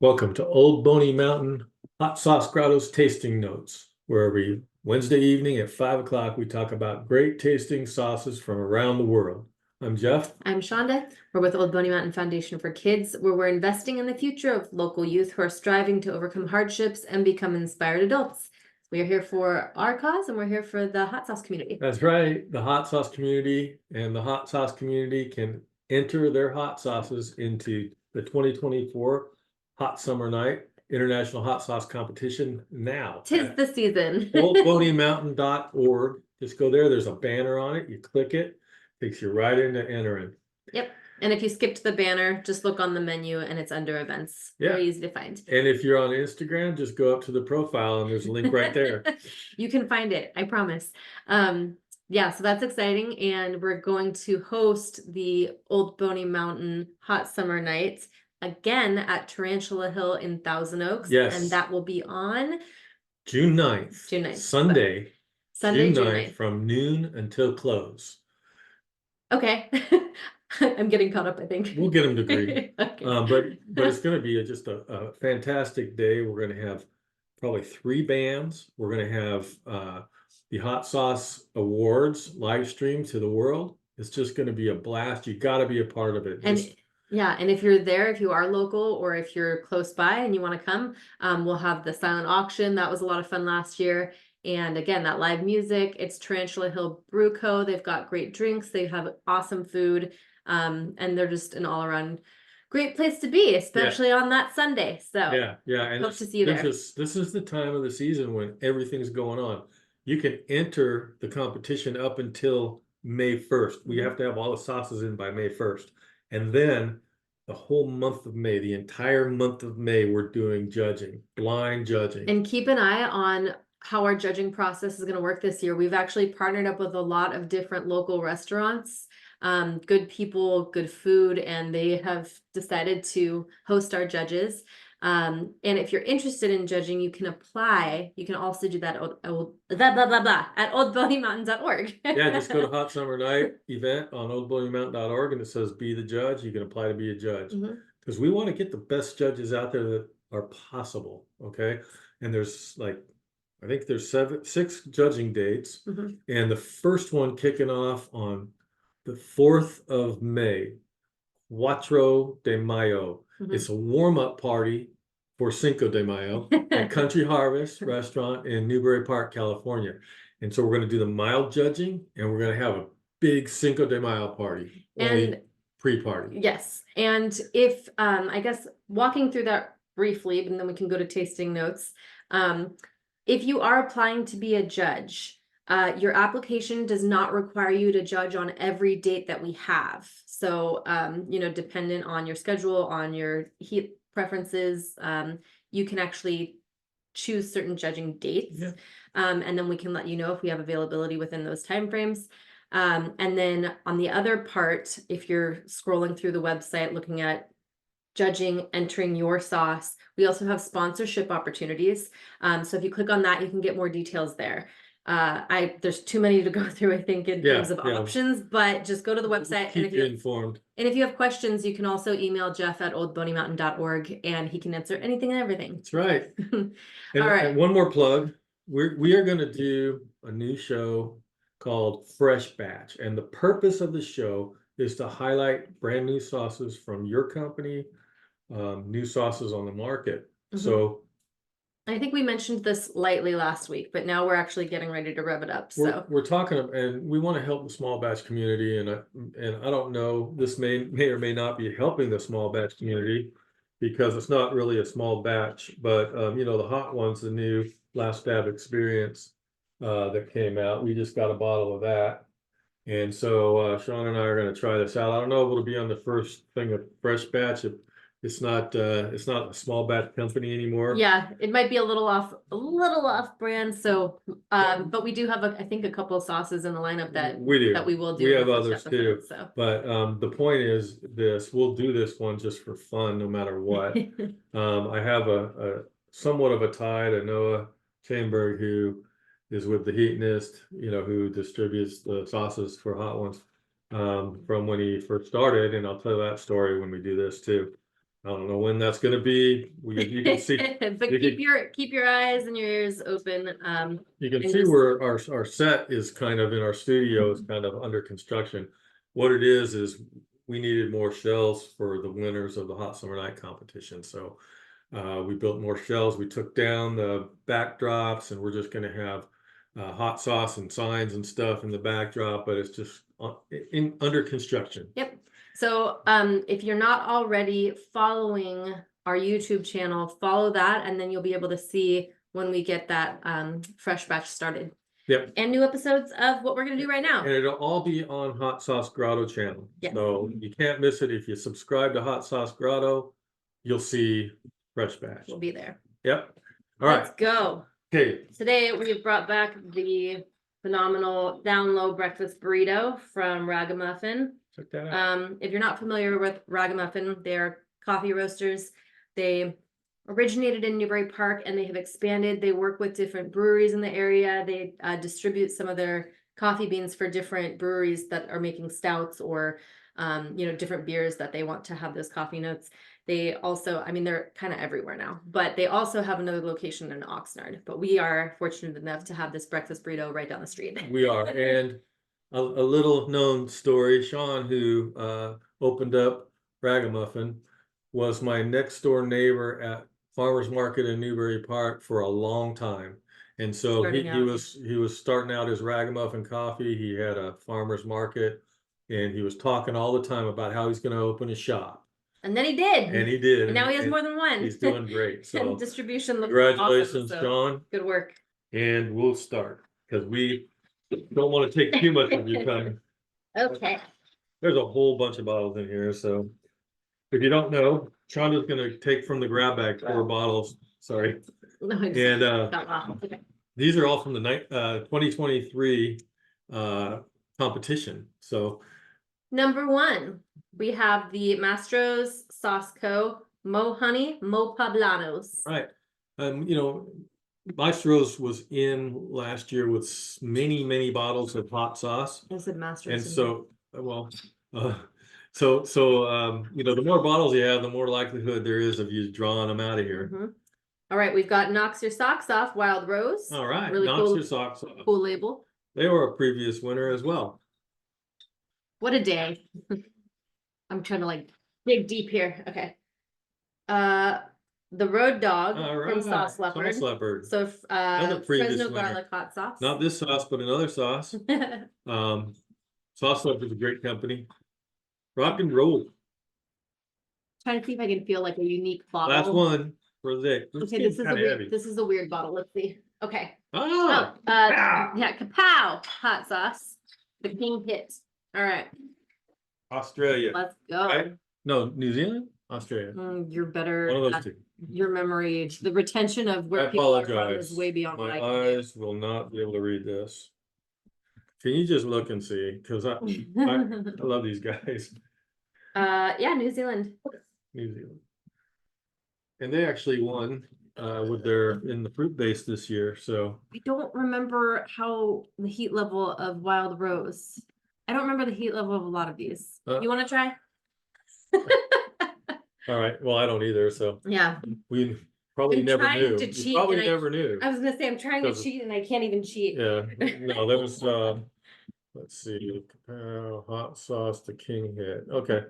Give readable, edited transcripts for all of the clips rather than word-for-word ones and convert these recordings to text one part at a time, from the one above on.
Welcome to Old Boney Mountain Hot Sauce Grotto's Tasting Notes, where every Wednesday evening at 5 o'clock we talk about great tasting sauces from around the world. I'm Jeff. I'm Chanda. We're with Old Boney Mountain Foundation for Kids, where we're investing in the future of local youth who are striving to overcome hardships and become inspired adults. We are here for our cause, and we're here for the hot sauce community. That's right, the hot sauce community, and the hot sauce community can enter their hot sauces into the 2024 Hot Summer Night International Hot Sauce Competition now. Tis the season. oldboneymountain.org. Just go there. There's a banner on it. You click it. Takes you right into entering. Yep. And if you skipped the banner, just look on the menu and it's under events. Yeah. Very easy to find. And if you're on Instagram, just go up to the profile and there's a link right there. You can find it, I promise. Yeah, so that's exciting. And we're going to host the Old Boney Mountain Hot Summer Nights again at Tarantula Hill in Thousand Oaks. Yes. And that will be on June 9th. June 9th. Sunday, June June 9th. from noon until close. Okay. I'm getting caught up, I think. We'll get them to agree. Okay. But it's going to be just a fantastic day. We're going to have probably 3 bands. We're going to have the Hot Sauce Awards live stream to the world. It's just going to be a blast. You got to be a part of it. And yeah, and if you're there, if you are local or if you're close by and you want to come, we'll have the silent auction. That was a lot of fun last year. And again, that live music, it's Tarantula Hill Brew Co. They've got great drinks. They have awesome food. And they're just an all-around great place to be, especially on that Sunday. So yeah. And hope to see you there. This is the time of the season when everything's going on. You can enter the competition up until May 1st. We have to have all the sauces in by May 1st. And then the whole month of May, the entire month of May, we're doing judging, blind judging. And keep an eye on how our judging process is going to work this year. We've actually partnered up with a lot of different local restaurants, good people, good food, and they have decided to host our judges. And if you're interested in judging, you can apply. You can also do that at oldboneymountain.org. Yeah, just go to Hot Summer Night event on oldboneymountain.org and it says be the judge. You can apply to be a judge because we want to get the best judges out there that are possible. Okay. And there's I think there's 6 judging dates, and the first one kicking off on the 4th of May, 4 de Mayo. It's a warm-up party for Cinco de Mayo at Country Harvest Restaurant in Newbury Park, California. And so we're going to do the mild judging, and we're going to have a big Cinco de Mayo party, and pre-party. Yes. And if, I guess, walking through that briefly, and then we can go to tasting notes. If you are applying to be a judge, your application does not require you to judge on every date that we have. So, dependent on your schedule, on your heat preferences, you can actually choose certain judging dates. Yeah. And then we can let you know if we have availability within those timeframes. And then on the other part, if you're scrolling through the website, looking at judging, entering your sauce, we also have sponsorship opportunities. So if you click on that, you can get more details there. There's too many to go through, I think, in terms of options, but just go to the website. Keep you informed. And if you have questions, you can also email Jeff at oldboneymountain.org and he can answer anything and everything. That's right. All right. And one more plug. We are going to do a new show called Fresh Batch. And the purpose of the show is to highlight brand new sauces from your company, new sauces on the market. So I think we mentioned this lightly last week, but now we're actually getting ready to rev it up. So we're talking, and we want to help the small batch community. And I don't know, this may or may not be helping the small batch community because it's not really a small batch. But the hot ones, the new Last Dab experience that came out. We just got a bottle of that. And so Sean and I are going to try this out. I don't know if it'll be on the first thing of Fresh Batch. It's not a small batch company anymore. Yeah, it might be a little off brand. So, but we do have I think a couple of sauces in the lineup that we will do. We have others too. So. But the point is we'll do this one just for fun, no matter what. I have a somewhat of a tie to Noah Chainberg, who is with the Heatonist, who distributes the sauces for Hot Ones from when he first started, and I'll tell that story when we do this too. I don't know when that's gonna be. You can see, But you keep your eyes and your ears open. you can and see just- where our set is kind of in our studio is kind of under construction. What it is we needed more shelves for the winners of the Hot Summer Night competition. So we built more shelves. We took down the backdrops, and we're just going to have hot sauce and signs and stuff in the backdrop, but it's just under construction. Yep. So if you're not already following our YouTube channel, follow that, and then you'll be able to see when we get that fresh batch started. Yep. And new episodes of what we're going to do right now. And it'll all be on Hot Sauce Grotto channel. Yes. So you can't miss it. If you subscribe to Hot Sauce Grotto, you'll see fresh batch. We'll be there. Yep. All right. Let's go. Okay. Today we've brought back the phenomenal down low breakfast burrito from Ragamuffin. Check that out. If you're not familiar with Ragamuffin, they're coffee roasters. They originated in Newbury Park and they have expanded. They work with different breweries in the area. They distribute some of their coffee beans for different breweries that are making stouts or different beers that they want to have those coffee notes. They also, I mean, they're kind of everywhere now, but they also have another location in Oxnard. But we are fortunate enough to have this breakfast burrito right down the street. We are. And a little known story, Sean, who opened up Ragamuffin, was my next door neighbor at Farmers Market in Newbury Park for a long time. And so he was starting out his Ragamuffin coffee. He had a farmer's market, and he was talking all the time about how he's going to open a shop. And then he did. And he did. And now he has more than one. He's doing great. So and distribution looks congratulations, awesome, so Sean. good work. And we'll start because we don't want to take too much of your time. Okay. There's a whole bunch of bottles in here. So if you don't know, Chanda's going to take from the grab bag 4 bottles. Sorry. No, I just And got off. Okay. these are all from the 2023 competition. So Number 1, we have the Mastro's Sauce Co. Mo Honey, Mo Poblanos. right. Maestro's was in last year with many bottles of hot sauce. I said Mastro's. And so, well, the more bottles you have, the more likelihood there is of you drawing them out of here. Mm-hmm. All right, we've got Knocks Your Socks Off, Wild Rose. All right, really Knocks cool, Your Socks Off. Cool label. They were a previous winner as well. What a day. I'm trying to dig deep here. Okay. The Road Dog from Sauce Leopard. Sauce Leopard. So Fresno winner. Garlic hot sauce. Not this sauce, but another sauce. Sauce Leopard's a great company. Rock and roll. Trying to see if I can feel like a unique bottle. Last one for the day. Okay, this is a weird bottle. Let's see. Okay. Oh, yeah, Kapow hot sauce. The King Hit. All right. Australia. Let's go. Right? No, New Zealand? Australia. You're better. One of those two. Your memory, the retention of where I people are from apologize. is way beyond My what I can do. eyes will not be able to read this. Can you just look and see? Because I love these guys. Yeah, New Zealand. New Zealand. And they actually won with their in the fruit base this year. So I don't remember how the heat level of Wild Rose. I don't remember the heat level of a lot of these. You want to try? all right. Well, I don't either. So Yeah. we probably I'm never trying knew. to We cheat, probably and never knew. I was gonna say I'm trying to cheat and I can't even cheat. Yeah. No, there was let's see, hot sauce to King Hit. Okay.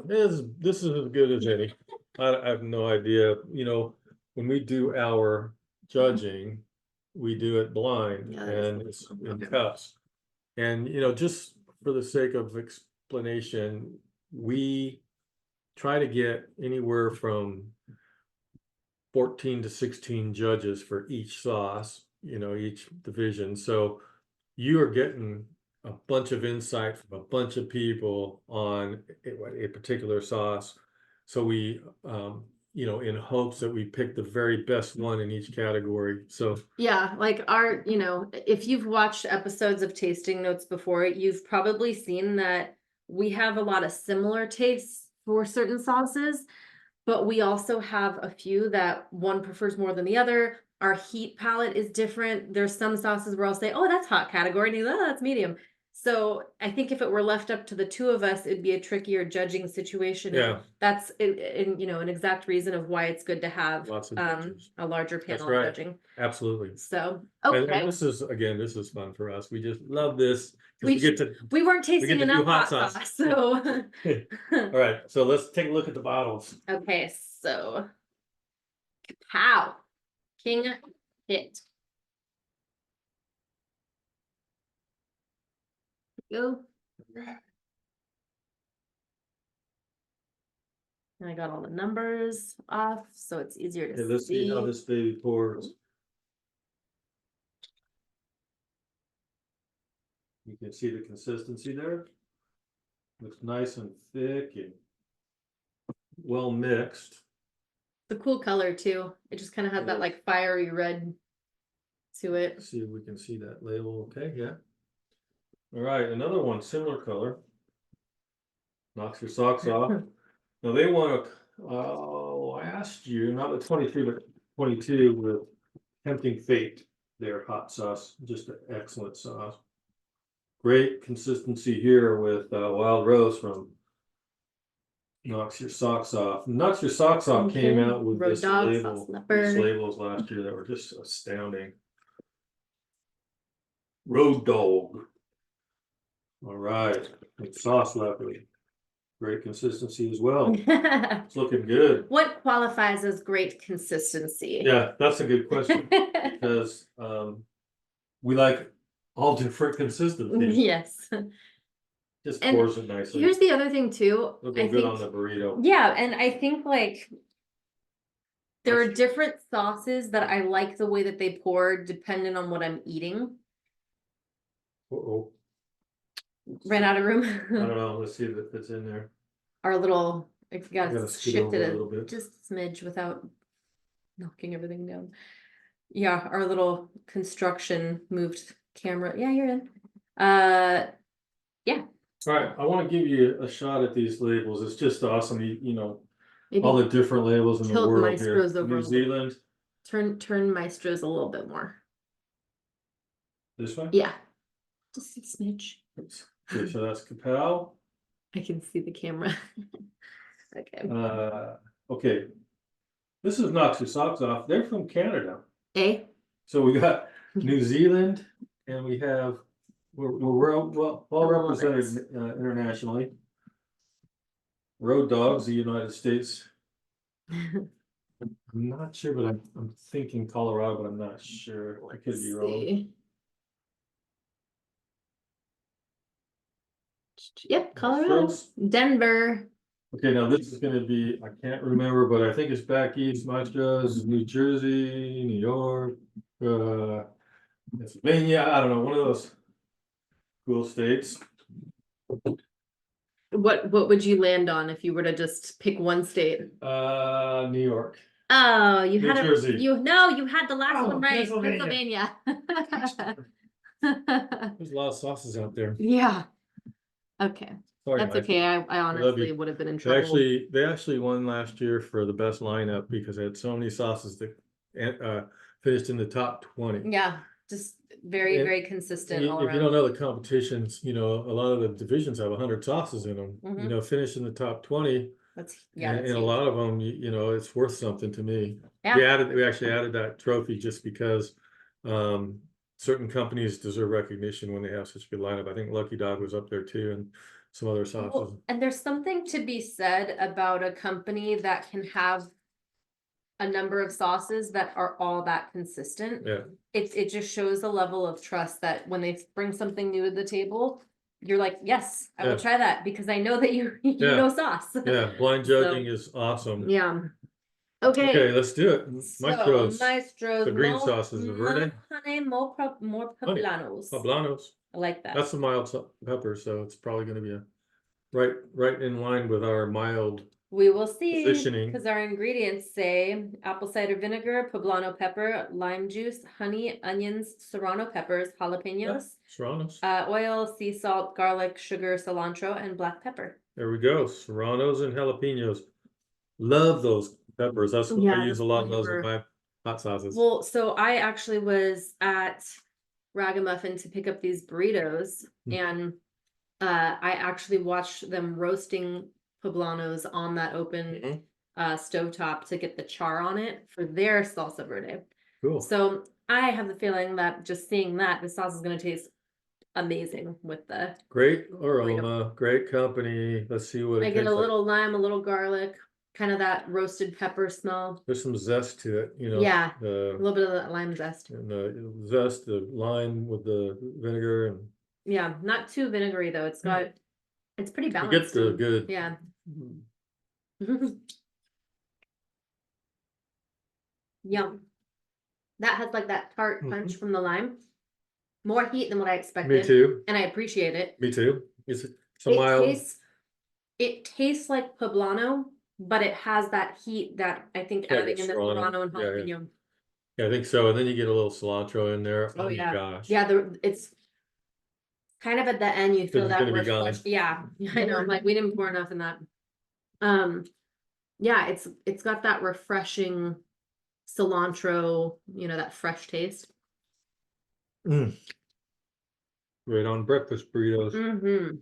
This is as good as any. I have no idea. When we do our judging, we do it blind and it's in cups. And just for the sake of explanation, we try to get anywhere from 14 to 16 judges for each sauce, each division. So you are getting a bunch of insight from a bunch of people on a particular sauce. So we, in hopes that we pick the very best one in each category. So yeah, if you've watched episodes of Tasting Notes before, you've probably seen that we have a lot of similar tastes for certain sauces, but we also have a few that one prefers more than the other. Our heat palette is different. There's some sauces where I'll say, oh, that's hot category, and he's, oh, that's medium. So I think if it were left up to the two of us, it'd be a trickier judging situation. Yeah. That's an exact reason of why it's good to have Lots of judges. a larger That's panel of right. judging. Absolutely. So And okay, this is fun for us. We just love this we because we get to. we weren't get tasting to do enough hot hot sauce. sauce, so All right, so let's take a look at the bottles. okay, so Kapow, King Hit. Go. And I got all the numbers off, so it's easier to Okay, let's see how this baby pours. You can see the consistency there. Looks nice and thick and well mixed. The cool color too. It just kind of has that like fiery red to it. Let's see if we can see that label. Okay, yeah. All right, another one, similar color. Knocks your socks off. Now they want to last year, not the 23, but 22 with Tempting Fate, their hot sauce. Just an excellent sauce. Great consistency here with Wild Rose from Knocks Your Socks Off. Knocks Your Socks Off came out with Road this Dog, label, Sauce these Leopard. labels last year that were just astounding. Road Dog. All right, with Sauce Leopard. Great consistency as well. It's looking good. What qualifies as great consistency? Yeah, that's a good question because we like all different consistencies. Yes. Just And pours it nicely. here's the other thing too. It'll go good on the burrito. Yeah, and I think like there are That's- different sauces that I like the way that they pour depending on what I'm eating. Uh-oh. Ran out of room. I don't know. Let's see if it fits in there. Our little, if you Gotta gotta scoot shift over it a little bit. just a smidge without knocking everything down. Yeah, our little construction moved camera. Yeah, you're in. Yeah. All right, I want to give you a shot at these labels. It's just awesome. You know, Maybe all the different labels in the tilt world here. Maestro's over a New little. Zealand. Turn Maestro's a little bit more. This way? Yeah. Just a smidge. Oops. Okay, so that's Kapow. I can see the camera. Okay. Okay. This is Knocks Your Socks Off. They're from Canada. A. So we got New Zealand and we have, we're well represented internationally. Road Dogs, the United States. I'm not sure, but I'm thinking Colorado, but I'm not sure. I could be wrong. Yep, Colorado. Denver. Okay, now this is gonna be, I can't remember, but I think it's back east, Maestro's, New Jersey, New York, Pennsylvania, I don't know, one of those cool states. What would you land on if you were to just pick one state? New York. Oh, you New had Jersey. you had the last one right. Pennsylvania. There's a lot of sauces out there. Yeah. Okay. Sorry, That's Mike. okay. I honestly you. would have been in They trouble. actually won last year for the best lineup because they had so many sauces that finished in the top 20. Yeah, just very, And very consistent all If you around. don't know the competitions, you know, a lot of the divisions have 100 sauces in them. You know, finish in the top 20. That's And a lot of them, you know, it's worth something to me. Yeah. We actually added that trophy just because certain companies deserve recognition when they have such a good lineup. I think Lucky Dog was up there too, and some other sauces. Well, and there's something to be said about a company that can have a number of sauces that are all that consistent. Yeah. It just shows a level of trust that when they bring something new to the table, you're like, yes, I will try that because I know that you know sauce. Yeah, blind judging is awesome. Yeah. Okay, let's do it. Maestro's. Maestro's, The green sauces, the verde. more poblanos. Poblanos. I like that. That's a mild pepper, so it's probably going to be a right in line with our mild. We will see, positioning. because our ingredients say apple cider vinegar, poblano pepper, lime juice, honey, onions, serrano peppers, jalapenos, Serranos. Oil, sea salt, garlic, sugar, cilantro, and black pepper. There we go. Serranos and jalapenos. Love those peppers. That's what I use a lot of those in my hot sauces. Well, so I actually was at Ragamuffin to pick up these burritos, and I actually watched them roasting poblanos on that open stovetop to get the char on it for their salsa verde. Cool. So I have the feeling that just seeing that the sauce is going to taste amazing with the Great aroma, great company. Let's see what it I get a tastes like. little lime, a little garlic, kind of that roasted pepper smell. There's some zest to it, you know. Yeah, a The little bit of that lime zest. and the zest, the lime with the vinegar, and Yeah, not too vinegary though. It's got it's pretty you balanced. get the and- good. Yeah. Yum. That has like that tart punch from the lime. More heat than what I expected. Me too. And I appreciate it. Me too. It's a mild. It tastes like poblano, but it has that heat that I think adding in the poblano and jalapeno. Yeah, I think so. And then you get a little cilantro in there. Oh my yeah. gosh. Yeah, it's kind of at the end you feel It's that gonna be gone. Yeah, I know. I'm like, we didn't pour enough in that. Yeah, it's got that refreshing cilantro, you know, that fresh taste. Right on breakfast burritos. Mm-hmm.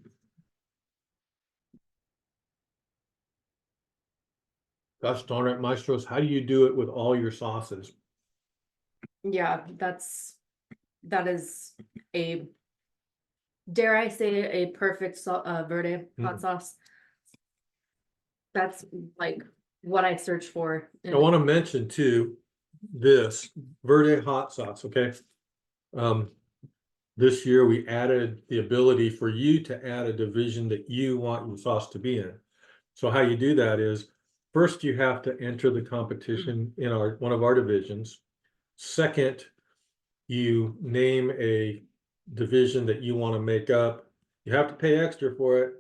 Gosh darn it, maestros, how do you do it with all your sauces? Yeah, that is a, dare I say, a perfect verde hot sauce. That's like what I search for. I want to mention too, this verde hot sauce, okay? This year we added the ability for you to add a division that you want your sauce to be in. So how you do that is, first you have to enter the competition in one of our divisions. Second, you name a division that you want to make up. You have to pay extra for it,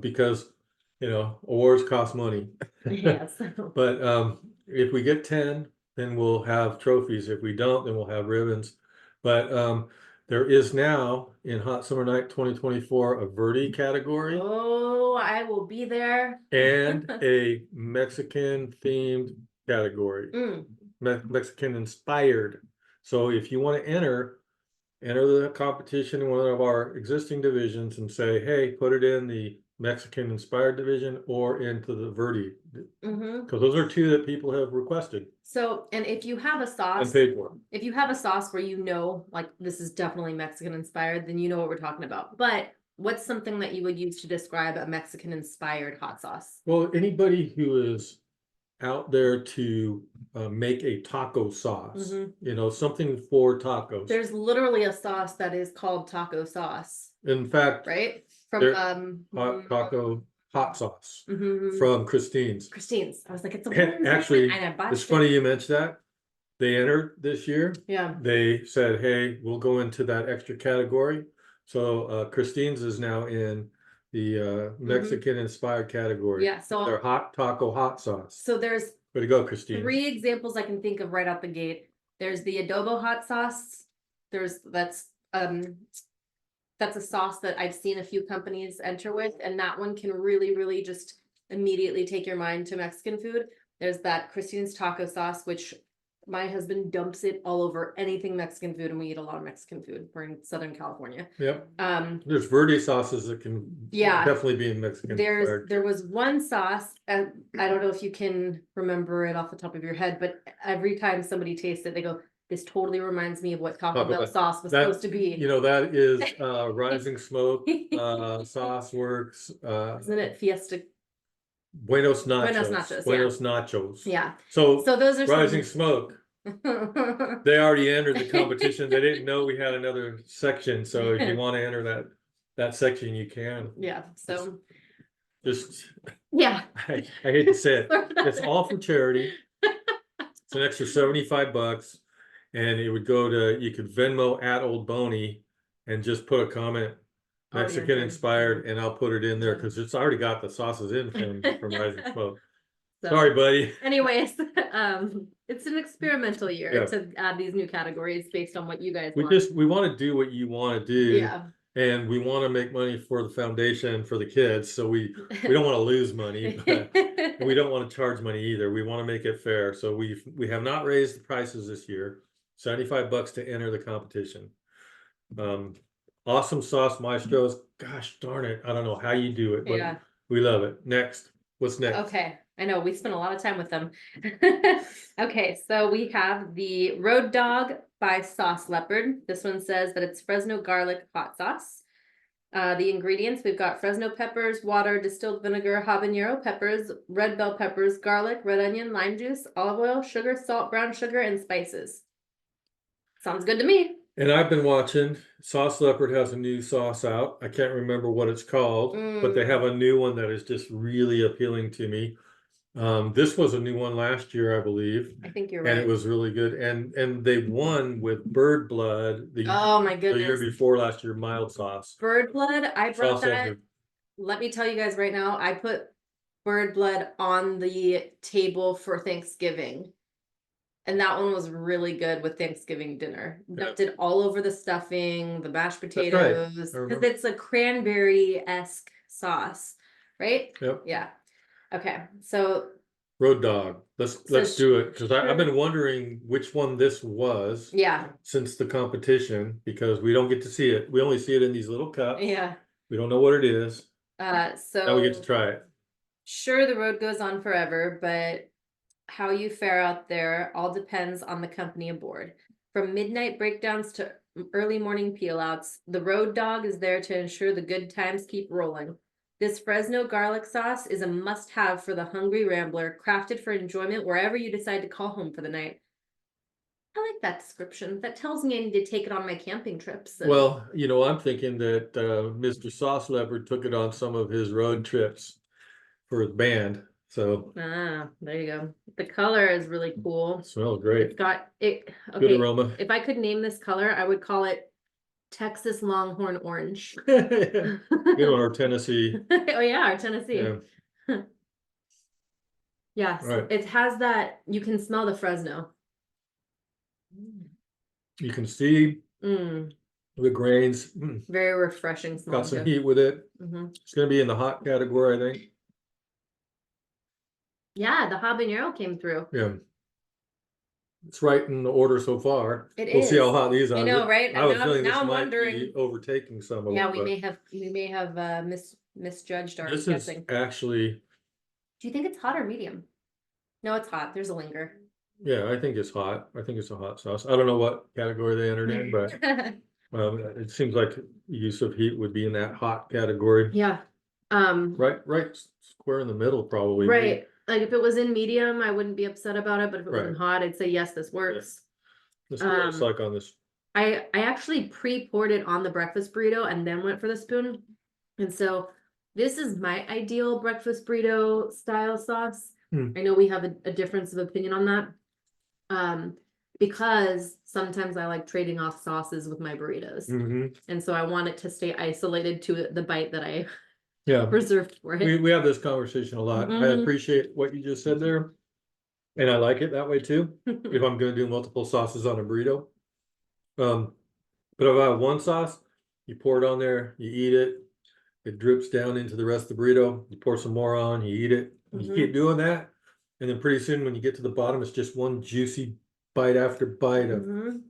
because you know awards cost money. Yes. But if we get 10, then we'll have trophies. If we don't, then we'll have ribbons. But there is now in Hot Summer Night 2024 a Verde category. Oh, I will be there. And a Mexican themed category. Mexican inspired. So if you want to enter the competition in one of our existing divisions and say, hey, put it in the Mexican inspired division or into the Verde, because those are two that people have requested. So, and if you have a sauce, and paid for. If you have a sauce where you know, like this is definitely Mexican inspired, then you know what we're talking about. But what's something that you would use to describe a Mexican inspired hot sauce? Well, anybody who is out there to make a taco sauce, you know, something for tacos. There's literally a sauce that is called taco sauce. In fact, right? From taco hot sauce from Christine's. Christine's. I was like, it's a actually, it's funny you mentioned that. They entered this year. Yeah. They said, hey, we'll go into that extra category. So Christine's is now in the Mexican inspired category. Yeah. So their hot taco hot sauce. So there's way to go, Christine. 3 examples I can think of right out the gate. There's the adobo hot sauce. That's a sauce that I've seen a few companies enter with, and that one can really, really just immediately take your mind to Mexican food. There's that Christine's taco sauce, which my husband dumps it all over anything Mexican food, and we eat a lot of Mexican food. We're in Southern California. Yep. There's verde sauces that can definitely be in Mexican. There was one sauce, I don't know if you can remember it off the top of your head, but every time somebody tastes it, they go, this totally reminds me of what Taco Bell sauce was supposed to be. You know, that is Rising Smoke Sauce Works. Isn't it Fiesta? Buenos Nachos. Buenos Nachos. Buenos Nachos. Yeah. So those are Rising Smoke. They already entered the competition. They didn't know we had another section. So if you want to enter that section, you can. Yeah. So just I hate to say it. It's all for charity. It's an extra $75. And it would go to, you could Venmo at Old Boney and just put a comment, Mexican inspired, and I'll put it in there because it's already got the sauces in from Rising Smoke. So, sorry, buddy. Anyways, it's an experimental year to add these new categories based on what you guys want. We want to do what you want to do. Yeah. And we want to make money for the foundation for the kids. So we don't want to lose money, but we don't want to charge money either. We want to make it fair. So we have not raised the prices this year. $75 to enter the competition. Awesome sauce maestros. Gosh darn it. I don't know how you do it, but Yeah. we love it. Next. What's next? Okay. I know we spent a lot of time with them. Okay, so we have the Road Dog by Sauce Leopard. This one says that it's Fresno garlic hot sauce. The ingredients, we've got Fresno peppers, water, distilled vinegar, habanero peppers, red bell peppers, garlic, red onion, lime juice, olive oil, sugar, salt, brown sugar, and spices. Sounds good to me. And I've been watching. Sauce Leopard has a new sauce out. I can't remember what it's called, but they have a new one that is just really appealing to me. This was a new one last year, I believe. I think you're And right. it was really good. And they won with Bird Blood Oh my the year goodness. before last year, mild sauce. Bird blood, I It's brought also that. good. Let me tell you guys right now, I put bird blood on the table for Thanksgiving. And that one was really good with Thanksgiving dinner. Dumped it all over the stuffing, the mashed That's right. potatoes, I because remember. it's a cranberry-esque sauce, right? Yep. Yeah. Okay, so Road Dog. Let's So do it, because I've sure. been wondering which one this was yeah, since the competition, because we don't get to see it. We only see it in these little cups. yeah. We don't know what it is. Now we get to So try it. sure, the road goes on forever, but how you fare out there all depends on the company aboard. From midnight breakdowns to early morning peel outs, the Road Dog is there to ensure the good times keep rolling. This Fresno garlic sauce is a must-have for the hungry rambler, crafted for enjoyment wherever you decide to call home for the night. I like that description. That tells me I need to take it on my camping trips. Well, I'm thinking that Mr. Sauce Leopard took it on some of his road trips for his band. So there you go. The color is really cool. smells great. It's got it. Good Okay, aroma. if I could name this color, I would call it Texas Longhorn Orange. Good one, or Tennessee. Oh yeah, our Tennessee. Yeah. Yeah, so Right. it has that, you can smell the Fresno. You can see Mm, the grains. very refreshing smell. Got some heat with it. It's going to be in the hot category, I think. Yeah, the habanero came through. Yeah. It's right in the order so far. It We'll see how is. hot these are. I know, right? I was Now- feeling now this I'm might wondering. be overtaking some of Yeah, them. we may have misjudged our This guessing. is actually, Do you think it's hot or medium? No, it's hot. There's a linger. yeah, I think it's hot. I think it's a hot sauce. I don't know what category they entered in, but it seems like use of heat would be in that hot category. Yeah. Right square in the middle, probably. Right. Like if it was in medium, I wouldn't be upset about it, but if it was in Right. hot, I'd say yes, this works. Let's see what it's like on this. I actually pre-poured it on the breakfast burrito and then went for the spoon. And so this is my ideal breakfast burrito style sauce. I know we have a difference of opinion on that. Because sometimes I like trading off sauces with my burritos. And so I want it to stay isolated to the bite that I reserved for it. We have this conversation a lot. I appreciate what you just said there. And I like it that way too, if I'm gonna do multiple sauces on a burrito. But if I have one sauce, you pour it on there, you eat it, it drips down into the rest of the burrito, you pour some more on, you eat it, you keep doing that. And then pretty soon when you get to the bottom, it's just one juicy bite after bite of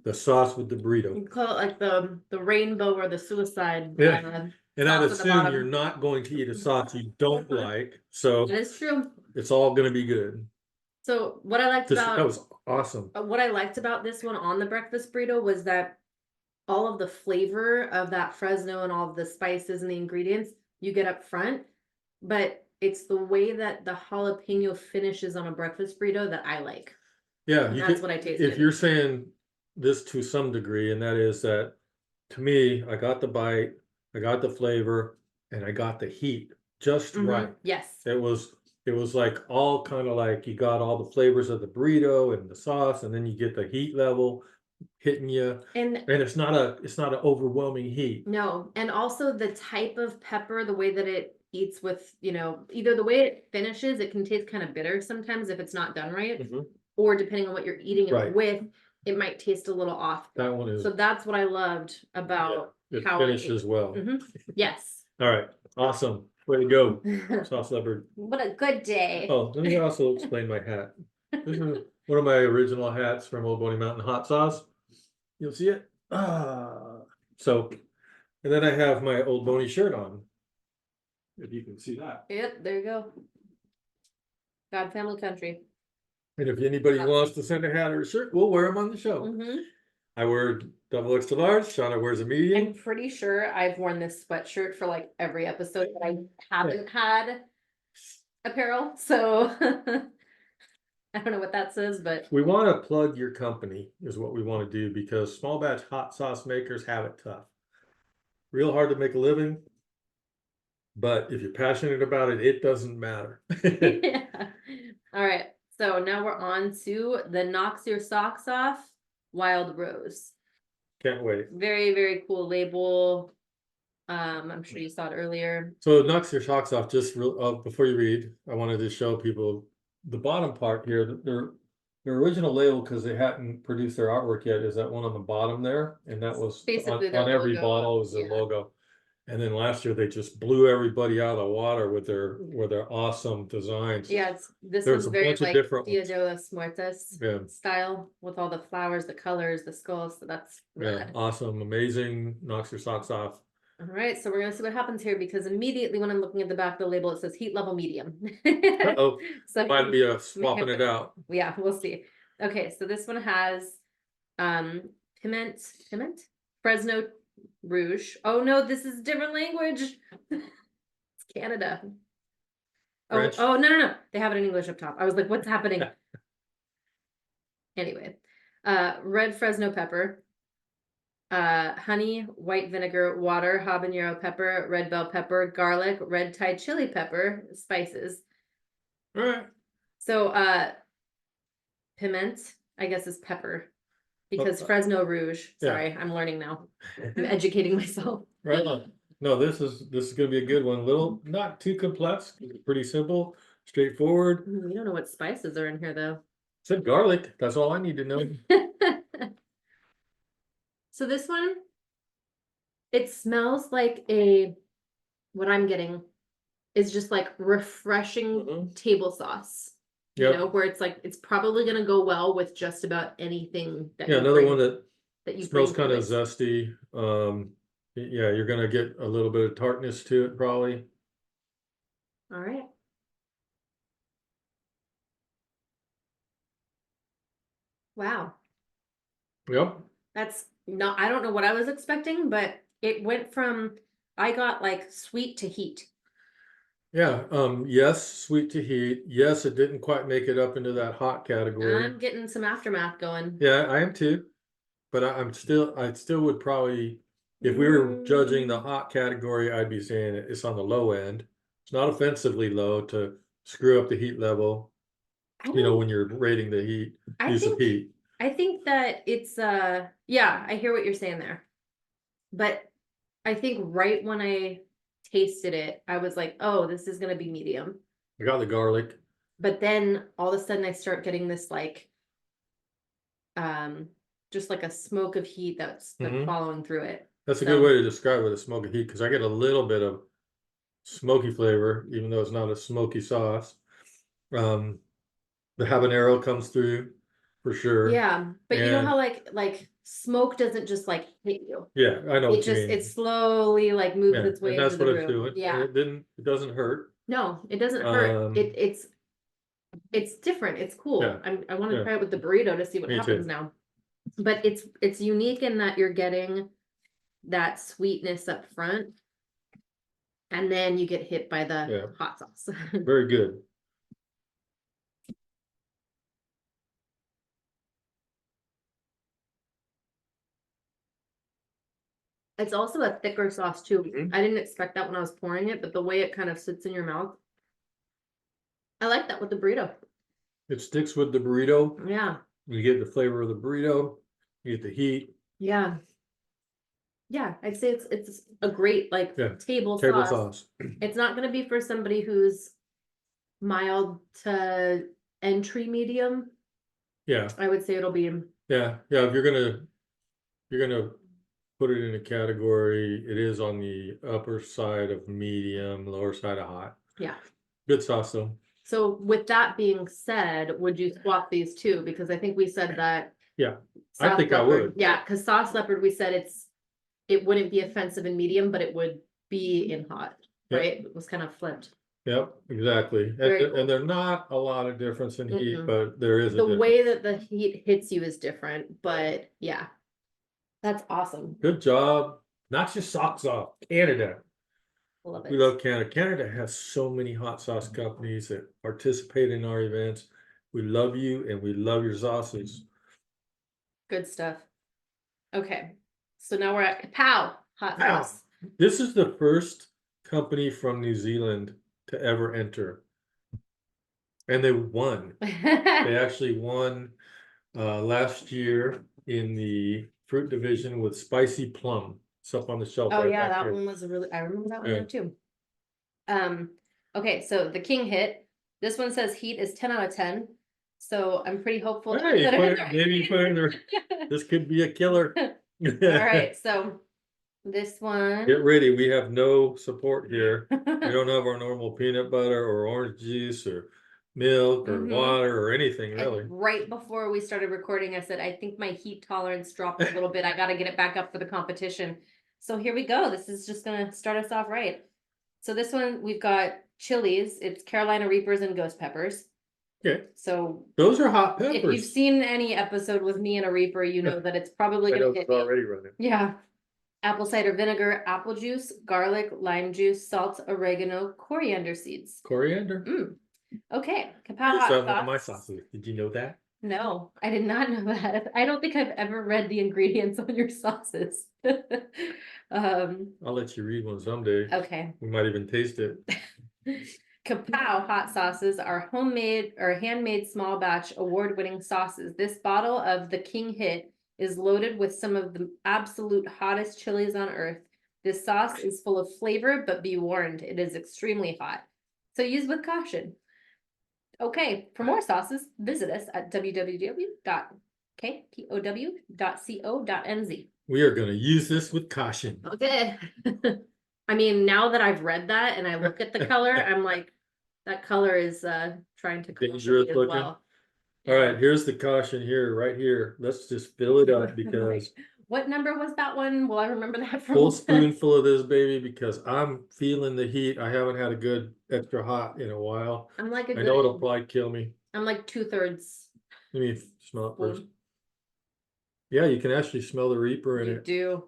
the sauce with the burrito. You call it like the rainbow or the suicide. Yeah. And I'd sauce at the assume bottom. you're not going to eat a sauce you don't like, so That is true. it's all gonna be good. So what I liked That about was awesome. what I liked about this one on the breakfast burrito was that all of the flavor of that Fresno and all of the spices and the ingredients you get up front, but it's the way that the jalapeno finishes on a breakfast burrito that I like. Yeah, And that's what I tasted. If you're saying this to some degree, and that is that to me, I got the bite, I got the flavor, and I got the heat just right. Yes. It was like all kind of like you got all the flavors of the burrito and the sauce, and then you get the heat level hitting you. And it's not an overwhelming heat. No, and also the type of pepper, the way that it eats with, either the way it finishes, it can taste kind of bitter sometimes if it's not done right. Or depending on what you're eating it with, it might taste a little off. That one is. So that's what I loved about how it finishes well. Yes. All right. Awesome. Way to go, Sauce Leopard. What a good day. Oh, let me also explain my hat. This is one of my original hats from Old Boney Mountain Hot Sauce. You'll see it. So, and then I have my Old Boney shirt on. If you can see that. Yep, there you go. God, family, country. And if anybody wants to send a hat or a shirt, we'll wear them on the show. Mm-hmm. I wear double extra large. Shauna wears a medium. I'm pretty sure I've worn this sweatshirt for like every episode, but I haven't had apparel, so I don't know what that says, but We want to plug your company is what we want to do, because small batch hot sauce makers have it tough. Real hard to make a living, but if you're passionate about it, it doesn't matter. yeah. All right, so now we're on to the Knocks Your Socks Off Wild Rose. Can't wait. Very, very cool label. I'm sure you saw it earlier. So it knocks your socks off. Just before you read, I wanted to show people the bottom part here. Their original label, because they hadn't produced their artwork yet, is that one on the bottom there, and that was Basically on their every logo. bottle was their logo. And then last year they just blew everybody out of the water with their awesome designs. Yeah, this There's one's a very bunch of like different Dia ones. de los Muertos Yeah. style with all the flowers, the colors, the skulls. So that's Yeah, rad. awesome, amazing, knocks your socks off. All right, so we're gonna see what happens here, because immediately when I'm looking at the back of the label, it says heat level medium. Uh-oh, So might be a swapping it out. yeah, we'll see. Okay, so this one has piment, Fresno Rouge. Oh no, this is a different language. It's Canada. Oh, French? oh no. They have it in English up top. I was like, what's happening? Anyway, red Fresno pepper, honey, white vinegar, water, habanero pepper, red bell pepper, garlic, red Thai chili pepper, spices. All right. So piment, I guess, is pepper, because Oh, Fresno Rouge. yeah. Sorry, I'm learning now. I'm educating myself. Right on. No, this is gonna be a good one. Little, not too complex, pretty simple, straightforward. We don't know what spices are in here though. Said garlic. That's all I need to know. So this one, it smells like what I'm getting is just like refreshing table sauce. You Yep. know, where it's like, it's probably gonna go well with just about anything that Yeah, you another bring, one that you smells bring kind to of it. zesty. Yeah, you're gonna get a little bit of tartness to it, probably. All right. Wow. Yep. That's not, I don't know what I was expecting, but it went from, I got like sweet to heat. Yeah. Yes, sweet to heat. Yes, it didn't quite make it up into that hot category. I'm getting some aftermath going. Yeah, I am too. But I still would probably, if we were judging the hot category, I'd be saying it's on the low end. It's not offensively low to screw up the heat level, when you're rating the heat, use of heat. I think that it's yeah, I hear what you're saying there. But I think right when I tasted it, I was like, oh, this is gonna be medium. I got the garlic. But then all of a sudden I start getting this like just like a smoke of heat that's like following through it. That's a good way to describe it, a smoke of heat, because I get a little bit of smoky flavor, even though it's not a smoky sauce. The habanero comes through for sure. Yeah, but you know how like smoke doesn't just like hit you. Yeah, I know what you mean. It slowly like moves its way and that's into what the it's room. doing. Yeah, And it doesn't hurt. no, it doesn't hurt. It's different. It's cool. Yeah. I want to try it with the burrito to see what Me happens too. now. But it's unique in that you're getting that sweetness up front, and then you get hit by the hot sauce. Very good. It's also a thicker sauce too. I didn't expect that when I was pouring it, but the way it kind of sits in your mouth, I like that with the burrito. It sticks with the burrito. Yeah. You get the flavor of the burrito. You get the heat. Yeah. Yeah, I'd say it's a great like table sauce. It's not going to be for somebody who's mild to entry medium. Yeah. I would say it'll be. Yeah. If you're gonna put it in a category, it is on the upper side of medium, lower side of hot. Yeah. Good sauce though. So with that being said, would you swap these two? Because I think we said that Yeah, I Sauce think I leopard. would. Yeah, because sauce leopard, we said it wouldn't be offensive in medium, but it would be in hot, Yep. right? It was kind of flipped. Yep, exactly. Very cool. And they're not a lot of difference in heat, Mm-mm. but there is a The difference. way that the heat hits you is different, but yeah, that's awesome. Good job. Knocks your socks off. Canada. Love We it. love Canada. Canada has so many hot sauce companies that participate in our events. We love you and we love your sauces. Good stuff. Okay, so now we're at Kapow hot Wow. sauce. This is the first company from New Zealand to ever enter. And they won. They actually won last year in the fruit division with spicy plum. It's up on the shelf. Oh right yeah, back that here. one was a really, I remember that one Yeah. now too. Okay, so the King hit. This one says heat is 10 out of 10. So I'm pretty hopeful. Hey, that put it, maybe you put it in there. This could be a killer. All right, so this one. Get ready. We have no support here. We don't have our normal peanut butter or orange juice or milk or water or anything really. And right before we started recording, I said, I think my heat tolerance dropped a little bit. I got to get it back up for the competition. So here we go. This is just going to start us off right. So this one, we've got chilies. It's Carolina Reapers and ghost peppers. Okay. So those are hot peppers. if you've seen any episode with me and a Reaper, you know that it's probably going to hit me. already running. Yeah. Apple cider vinegar, apple juice, garlic, lime juice, salt, oregano, coriander seeds. Coriander. Okay. Kapow hot One of sauce. my sauces. Did you know that? No, I did not know that. I don't think I've ever read the ingredients on your sauces. I'll let you read one someday. Okay. We might even taste it. Kapow hot sauces are homemade or handmade small batch award-winning sauces. This bottle of the King Hit is loaded with some of the absolute hottest chilies on earth. This sauce is full of flavor, but be warned, it is extremely hot. So use with caution. Okay, for more sauces, visit us at www.kpow.co.nz. We are going to use this with caution. Okay. I mean, now that I've read that and I look at the color, I'm like, that color is trying to Dangerous as looking. well. All right, here's the caution here, right here. Let's just fill it up because What number was that one? Well, I remember that from full spoonful of this baby because I'm feeling the heat. I haven't had a good extra hot in a while. I'm like I know it'll probably kill me. I'm like 2/3. Let me smell it first. Yeah, you can actually smell the Reaper in You it. do.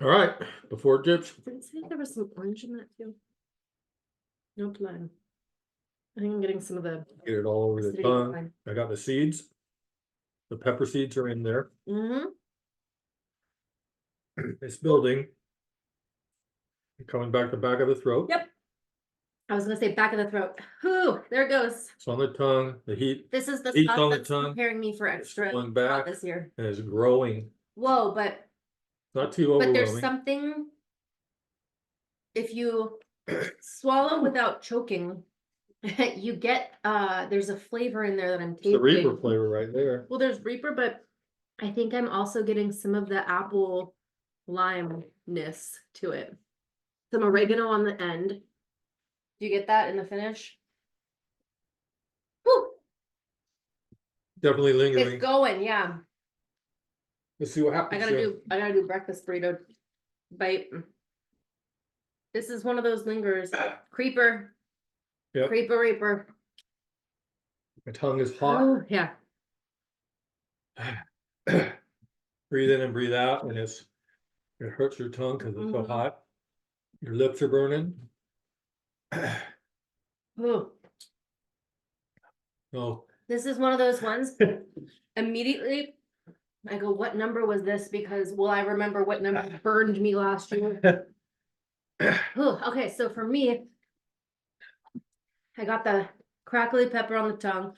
All right, before it dips. Did it say there was some orange in that too? No plan. I think I'm getting some of the Get it all over the acidity tongue. line. I got the seeds. The pepper seeds are in there. It's building. Coming back the back of the throat. Yep. I was gonna say back of the throat. Whew, there it goes. It's on the tongue. The heat This is the Heat's stuff on the that's tongue. preparing me for extra going back this year. and it's growing. Whoa, but Not too there's overwhelming. something, if you swallow without choking, you get there's a flavor in there that I'm It's the tasting. Reaper flavor right there. Well, there's Reaper, but I think I'm also getting some of the apple lime-ness to it. Some oregano on the end. Do you get that in the finish? Woo! Definitely lingering. It's going, yeah. Let's see what happens. I gotta do breakfast burrito bite. This is one of those lingers. Creeper. Yep. Creeper Reaper. My tongue is hot. Oh, yeah. Breathe in and breathe out, and it hurts your tongue because it's so hot. Your lips are burning. Oh. Oh. This is one of those ones. Immediately, I go, what number was this? Because, well, I remember what number burned me last year. Oh, okay, so for me, I got the crackly pepper on the tongue.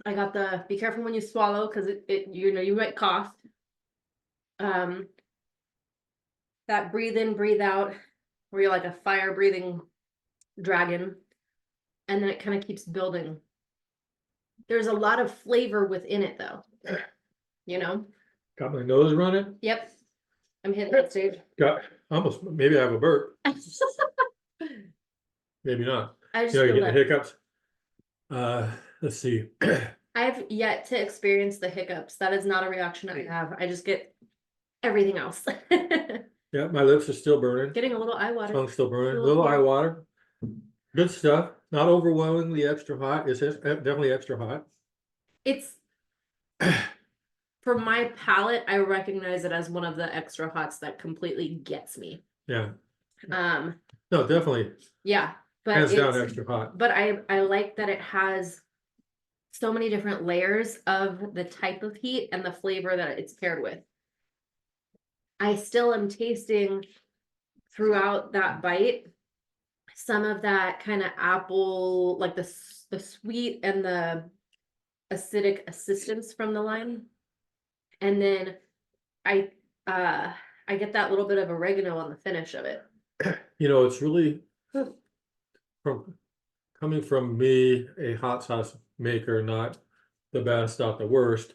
I got the, be careful when you swallow, because it you know, you might cough. That breathe in, breathe out, where you're like a fire breathing dragon. And then it kind of keeps building. There's a lot of flavor within it though. You know? Got my nose running. Yep. I'm hitting that stage. Got almost, maybe I have a burp. Maybe not. I just You know, you feel get that. the hiccups. Let's see. I've yet to experience the hiccups. That is not a reaction I have. I just get everything else. Yeah, my lips are still burning. Getting a little eye water. Tongue's still burning. A Little little eye tear. water. Good stuff. Not overwhelmingly extra hot. It's definitely extra hot. It's for my palate, I recognize it as one of the extra hots that completely gets me. Yeah. No, definitely. Yeah, but Hands down extra hot. But I like that it has so many different layers of the type of heat and the flavor that it's paired with. I still am tasting throughout that bite some of that kind of apple, like the sweet and the acidic assistance from the lime. And then I get that little bit of oregano on the finish of it. It's really coming from me, a hot sauce maker, not the best, not the worst.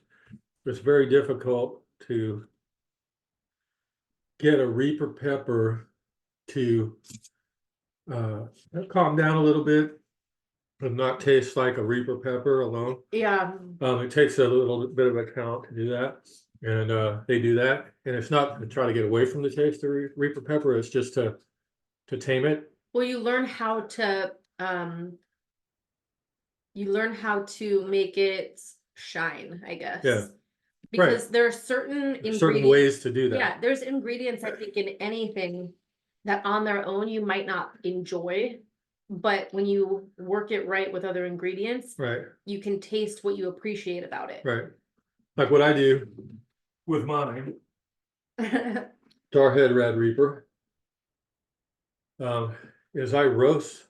It's very difficult to get a Reaper pepper to calm down a little bit and not taste like a Reaper pepper alone. Yeah. It takes a little bit of account to do that. And they do that. And it's not to try to get away from the taste of Reaper pepper, it's just to tame it. Well, you learn how to make it shine, I guess. Yeah. Because Right. there are certain ways to do that. Yeah, there's ingredients I think in anything that on their own you might not enjoy, but when you work it right with other ingredients, Right. you can taste what you appreciate about it. Right. Like what I do with mine, Darhead Red Reaper, is I roast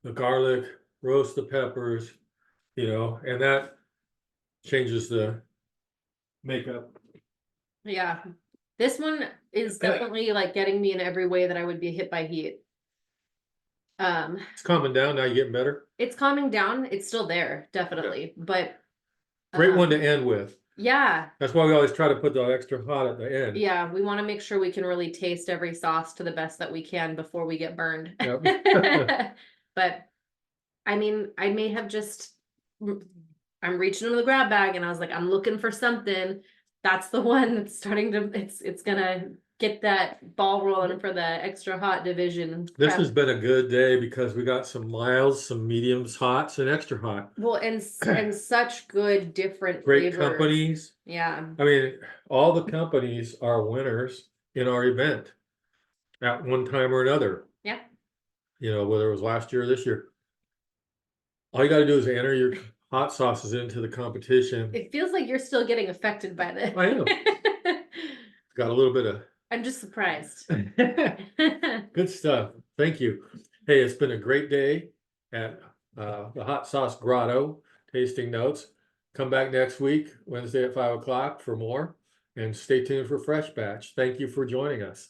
the garlic, roast the peppers, and that changes the makeup. Yeah. This one is definitely like getting me in every way that I would be hit by heat. It's calming down. Now you're getting better. It's calming down. It's still there, definitely, but Great one to end with. Yeah. That's why we always try to put the extra hot at the end. Yeah, we want to make sure we can really taste every sauce to the best that we can before we get burned. Yep. But I mean, I may have just I'm reaching into the grab bag and I was like, I'm looking for something. That's the one that's starting to it's gonna get that ball rolling for the extra hot division. This has been a good day because we got some milds, some mediums, hots, and extra hot. Well, and such good different Great flavors. companies. Yeah. I mean, all the companies are winners in our event at one time or another. Yeah. Whether it was last year or this year. All you got to do is enter your hot sauces into the competition. It feels like you're still getting affected by this. I am. Got a little bit of. I'm just surprised. Good stuff. Thank you. Hey, it's been a great day at the Hot Sauce Grotto tasting notes. Come back next week, Wednesday at 5 o'clock for more, and stay tuned for Fresh Batch. Thank you for joining us.